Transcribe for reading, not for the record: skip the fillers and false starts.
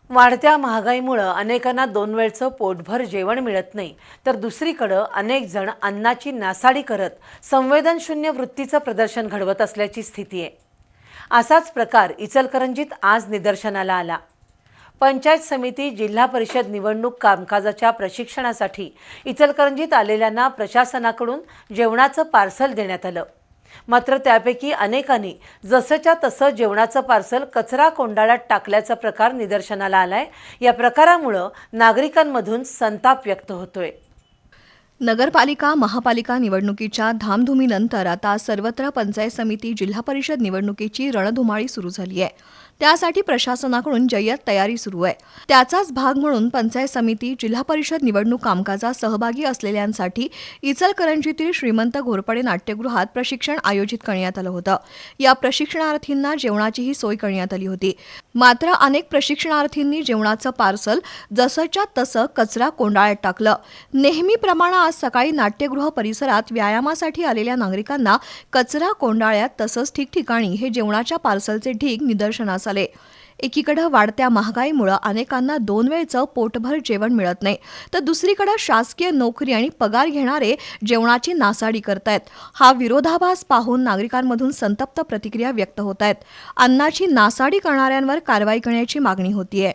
वाढत्या महागाईमुळे अनेकांना दोन वेळचं पोटभर जेवण मिळत नाही, तर दुसरीकडे अनेक जण अन्नाची नासाडी करत संवेदनशून्य वृत्तीचं प्रदर्शन घडवत असल्याची स्थिती आहे। असाच प्रकार इचलकरंजीत आज निदर्शनाला आला। पंचायत समिती जिल्हा परिषद निवडणूक कामकाजाच्या प्रशिक्षणासाठी इचलकरंजीत आलेल्यांना प्रशासनाकडून जेवणाचं पार्सल देण्यात आलं। मात्र त्यापैकी अनेकांनी जसंच्या तसं जेवणाचं पार्सल कचरा कोंडाळ्यात टाकल्याचा प्रकार निदर्शनाला आलाय। या प्रकारामुळे नागरिकांमधून संताप व्यक्त होतोय। नगरपालिका महापालिका निवडणुकीच्या धामधुमीनंतर आता सर्वत्र पंचायत समिती जिल्हा परिषद निवडणुकीची रणधुमाळी सुरू झाली आहे। त्यासाठी प्रशासनाकडून जय्यत तयारी सुरू आहे। त्याचाच भाग म्हणून पंचायत समिती जिल्हा परिषद निवडणूक कामकाजात सहभागी असलेल्यांसाठी इचलकरंजीतील श्रीमंत घोरपडे नाट्यगृहात प्रशिक्षण आयोजित करण्यात आलं होतं। या प्रशिक्षणार्थींना जेवणाचीही सोय करण्यात आली होती। मात्र अनेक प्रशिक्षणार्थींनी जेवणाचं पार्सल जसंच्या तसं कचरा कोंडाळ्यात टाकलं। नेहमीप्रमाणे आज सकाळी नाट्यगृह परिसरात व्यायामासाठी आलेल्या नागरिकांना कचरा कोंडाळ्यात तसंच ठिकठिकाणी हे जेवणाच्या पार्सलचे ढीग निदर्शनास आले। एकीकडे वाढत्या महागाईमुळे अनेकांना दोन वेळचं पोटभर जेवण मिळत नाही, तर दुसरीकडे शासकीय नोकरी आणि पगार घेणारे जेवणाची नासाडी करतायत। हा विरोधाभास पाहून नागरिकांमधून संतप्त प्रतिक्रिया व्यक्त होत आहेत। अन्नाची नासाडी करणाऱ्यांवर कारवाई करण्याची मागणी होतीये।